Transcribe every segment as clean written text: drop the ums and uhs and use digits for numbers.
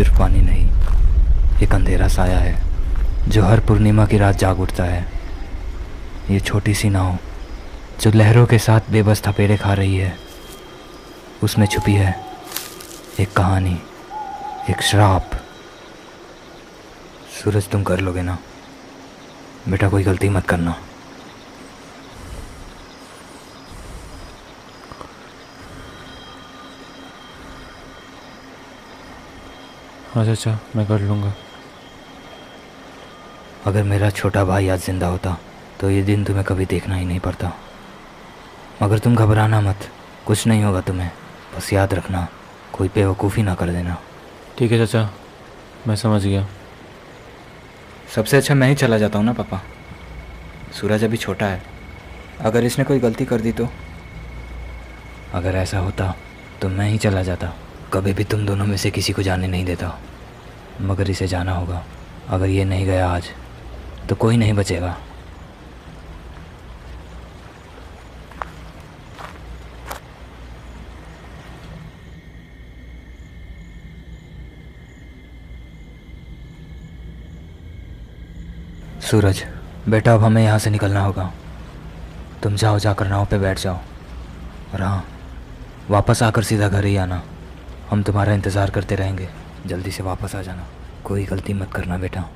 सिर्फ पानी नहीं, एक अंधेरा साया है जो हर पूर्णिमा की रात जाग उठता है। ये छोटी सी नाव जो लहरों के साथ बेबस थपेड़े खा रही है, उसमें छुपी है एक कहानी, एक श्राप। सूरज, तुम कर लोगे ना बेटा, कोई गलती मत करना। हाँ चाचा, मैं कर लूँगा। अगर मेरा छोटा भाई आज जिंदा होता तो ये दिन तुम्हें कभी देखना ही नहीं पड़ता। मगर तुम घबराना मत, कुछ नहीं होगा तुम्हें। बस याद रखना, कोई बेवकूफ़ी ना कर देना। ठीक है चाचा, मैं समझ गया। सबसे अच्छा मैं ही चला जाता हूँ ना पापा। सूरज अभी छोटा है, अगर इसने कोई गलती कर दी तो। अगर ऐसा होता तो मैं ही चला जाता, कभी भी तुम दोनों में से किसी को जाने नहीं देता। मगर इसे जाना होगा। अगर ये नहीं गया आज तो कोई नहीं बचेगा। सूरज बेटा, अब हमें यहाँ से निकलना होगा। तुम जाओ, जाकर नाव पे बैठ जाओ। और हाँ, वापस आकर सीधा घर ही आना। हम तुम्हारा इंतज़ार करते रहेंगे। जल्दी से वापस आ जाना, कोई गलती मत करना बेटा।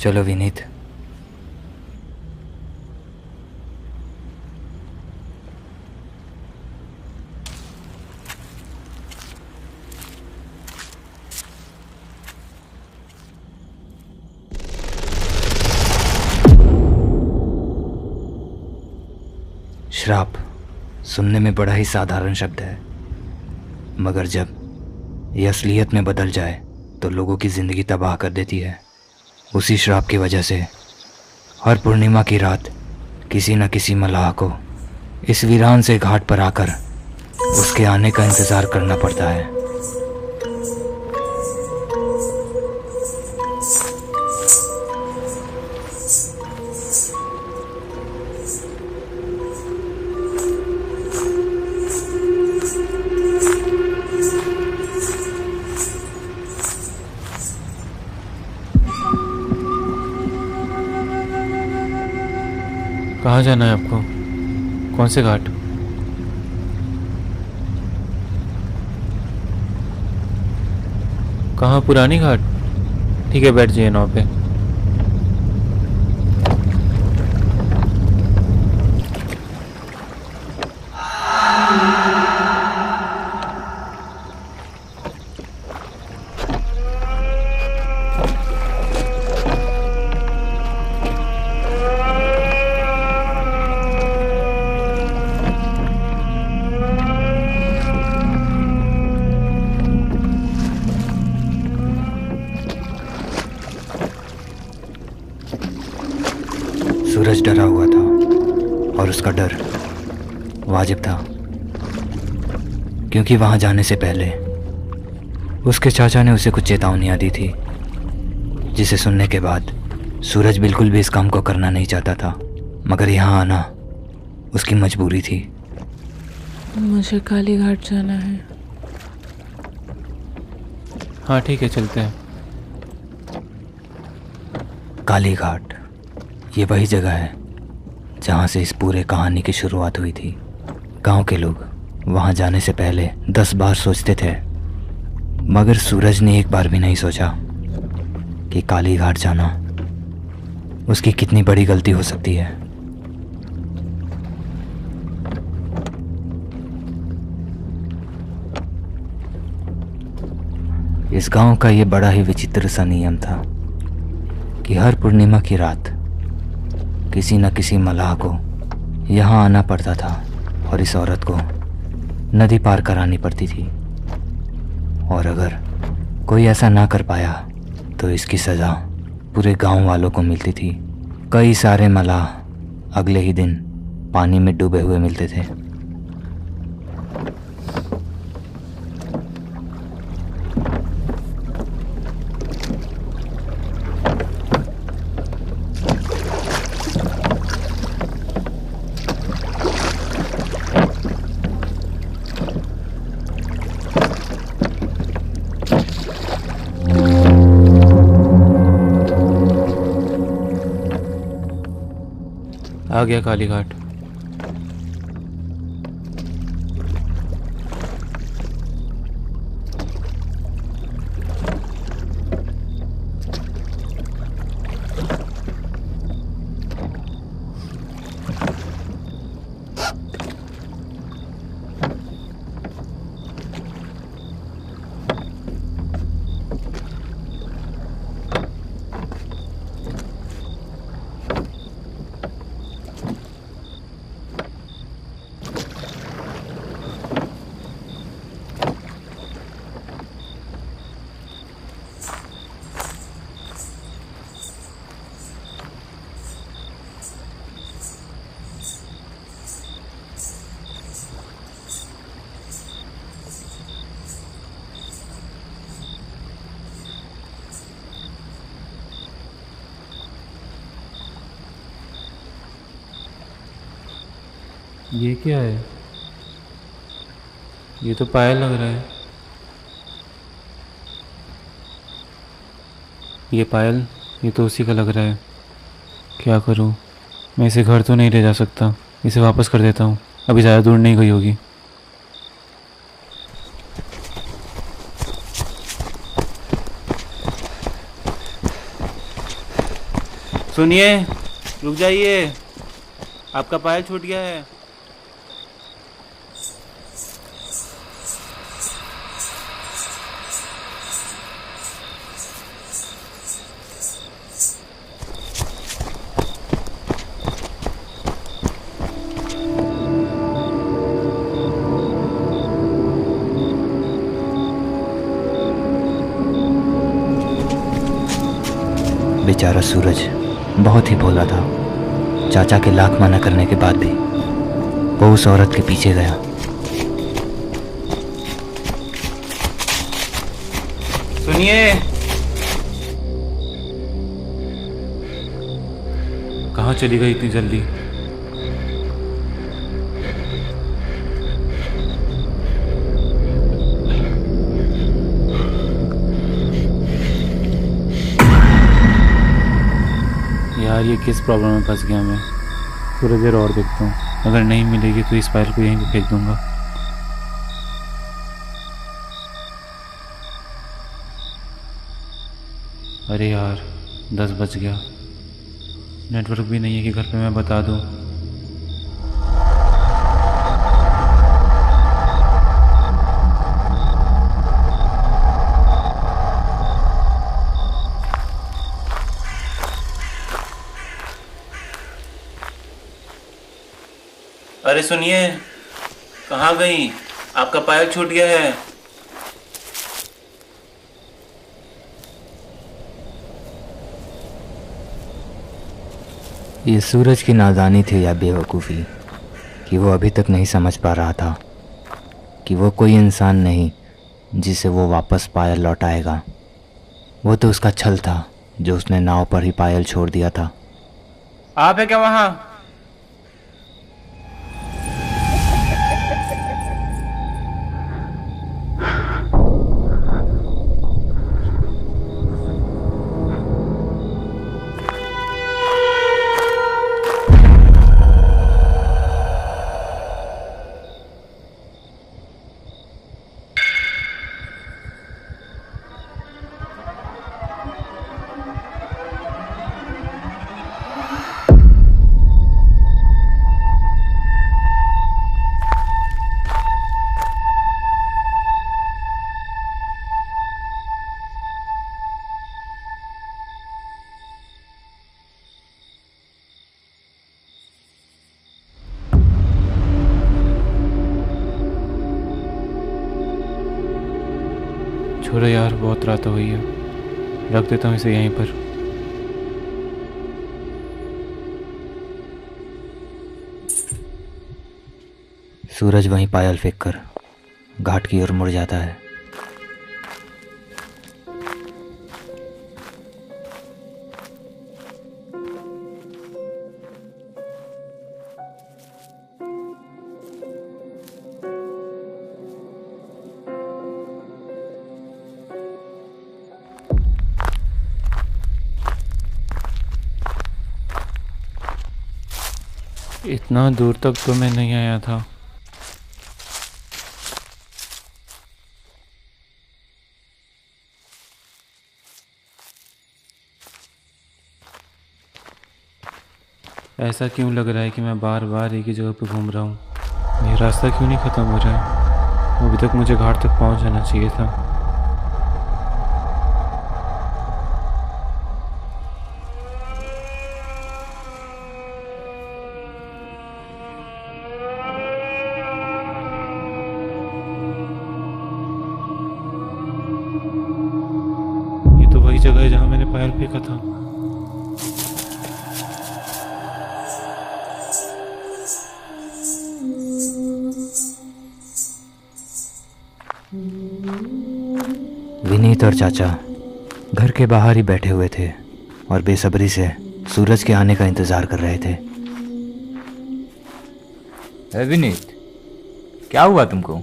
चलो विनीत। श्राप सुनने में बड़ा ही साधारण शब्द है, मगर जब ये असलियत में बदल जाए तो लोगों की ज़िंदगी तबाह कर देती है। उसी श्राप की वजह से हर पूर्णिमा की रात किसी न किसी मलाह को इस वीरान से घाट पर आकर उसके आने का इंतज़ार करना पड़ता है। कहाँ जाना है आपको? कौन से घाट? कहाँ, पुरानी घाट? ठीक है, बैठ जाइए नाव पे। सूरज डरा हुआ था और उसका डर वाजिब था, क्योंकि वहां जाने से पहले उसके चाचा ने उसे कुछ चेतावनियां दी थी, जिसे सुनने के बाद सूरज बिल्कुल भी इस काम को करना नहीं चाहता था। मगर यहाँ आना उसकी मजबूरी थी। मुझे काली घाट जाना है। हाँ ठीक है, चलते हैं। काली घाट ये वही जगह है जहाँ से इस पूरे कहानी की शुरुआत हुई थी। गांव के लोग वहाँ जाने से पहले 10 बार सोचते थे, मगर सूरज ने एक बार भी नहीं सोचा कि काली घाट जाना उसकी कितनी बड़ी गलती हो सकती है। इस गांव का ये बड़ा ही विचित्र सा नियम था कि हर पूर्णिमा की रात किसी न किसी मलाह को यहाँ आना पड़ता था और इस औरत को नदी पार करानी पड़ती थी। और अगर कोई ऐसा ना कर पाया तो इसकी सज़ा पूरे गांव वालों को मिलती थी। कई सारे मलाह अगले ही दिन पानी में डूबे हुए मिलते थे। आ गया काली घाट। ये क्या है? ये तो पायल लग रहा है। ये पायल, ये तो उसी का लग रहा है। क्या करूं? मैं इसे घर तो नहीं ले जा सकता। इसे वापस कर देता हूँ, अभी ज़्यादा दूर नहीं गई होगी। सुनिए, रुक जाइए, आपका पायल छूट गया है। बेचारा सूरज बहुत ही भोला था। चाचा के लाख मना करने के बाद भी वो उस औरत के पीछे गया। सुनिए, कहाँ चली गई इतनी जल्दी? यार, ये किस प्रॉब्लम में फंस गया मैं। थोड़ी देर और देखता हूँ, अगर नहीं मिलेगी तो इस फाइल को यहीं पे फेंक दूंगा। अरे यार, 10 बज गया। नेटवर्क भी नहीं है कि घर पे मैं बता दूँ। अरे सुनिए, कहाँ गई? आपका पायल छूट गया है। ये सूरज की नादानी थी या बेवकूफ़ी कि वो अभी तक नहीं समझ पा रहा था कि वो कोई इंसान नहीं जिसे वो वापस पायल लौटाएगा। वो तो उसका छल था जो उसने नाव पर ही पायल छोड़ दिया था। आप है क्या वहाँ? छोड़ो यार, बहुत रात हो गई है। रख देता हूँ इसे यहीं पर। सूरज वहीं पायल फेंक कर घाट की ओर मुड़ जाता है। इतना दूर तक तो मैं नहीं आया था। ऐसा क्यों लग रहा है कि मैं बार बार एक ही जगह पे घूम रहा हूँ? ये रास्ता क्यों नहीं ख़त्म हो रहा है? अभी तक मुझे घाट तक पहुँच जाना चाहिए था। ये तो वही जगह है जहाँ मैंने पैर फेंका था। विनीत और चाचा घर के बाहर ही बैठे हुए थे और बेसब्री से सूरज के आने का इंतजार कर रहे थे। विनीत, क्या हुआ तुमको?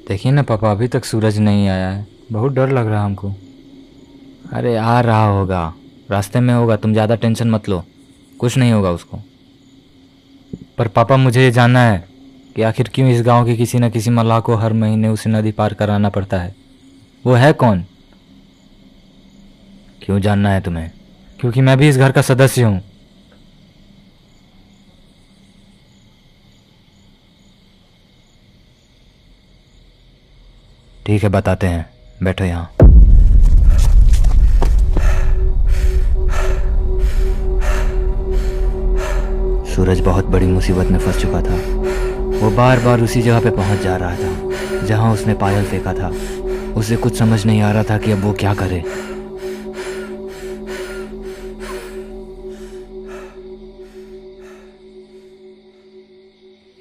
देखिए ना पापा, अभी तक सूरज नहीं आया है। बहुत डर लग रहा है हमको। अरे आ रहा होगा, रास्ते में होगा, तुम ज़्यादा टेंशन मत लो, कुछ नहीं होगा उसको। पर पापा, मुझे ये जानना है कि आखिर क्यों इस गांव के किसी न किसी मल्लाह को हर महीने उसे नदी पार कराना पड़ता है। वो है कौन? क्यों जानना है तुम्हें? क्योंकि मैं भी इस घर का सदस्य हूं। ठीक है, बताते हैं, बैठो यहाँ। सूरज बहुत बड़ी मुसीबत में फंस चुका था। वो बार बार उसी जगह पे पहुंच जा रहा था जहां उसने पायल फेंका था। उसे कुछ समझ नहीं आ रहा था कि अब वो क्या करे।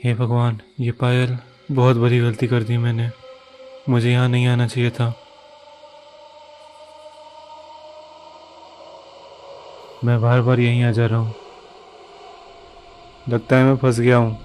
हे भगवान, ये पायल, बहुत बड़ी गलती कर दी मैंने। मुझे यहाँ नहीं आना चाहिए था। मैं बार बार यहीं आ जा रहा हूँ। लगता है मैं फंस गया हूँ।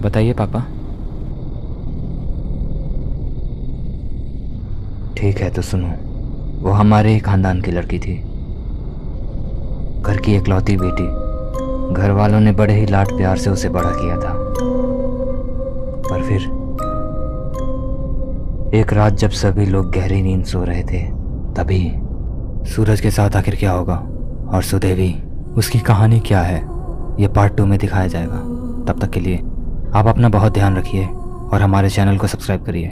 बताइए पापा। ठीक है तो सुनो, वो हमारे ही खानदान की लड़की थी, घर की इकलौती बेटी। घर वालों ने बड़े ही लाड प्यार से उसे बड़ा किया था। पर फिर एक रात जब सभी लोग गहरी नींद सो रहे थे, तभी सूरज के साथ आखिर क्या होगा और सुदेवी, उसकी कहानी क्या है, ये पार्ट 2 में दिखाया जाएगा। तब तक के लिए आप अपना बहुत ध्यान रखिए और हमारे चैनल को सब्सक्राइब करिए।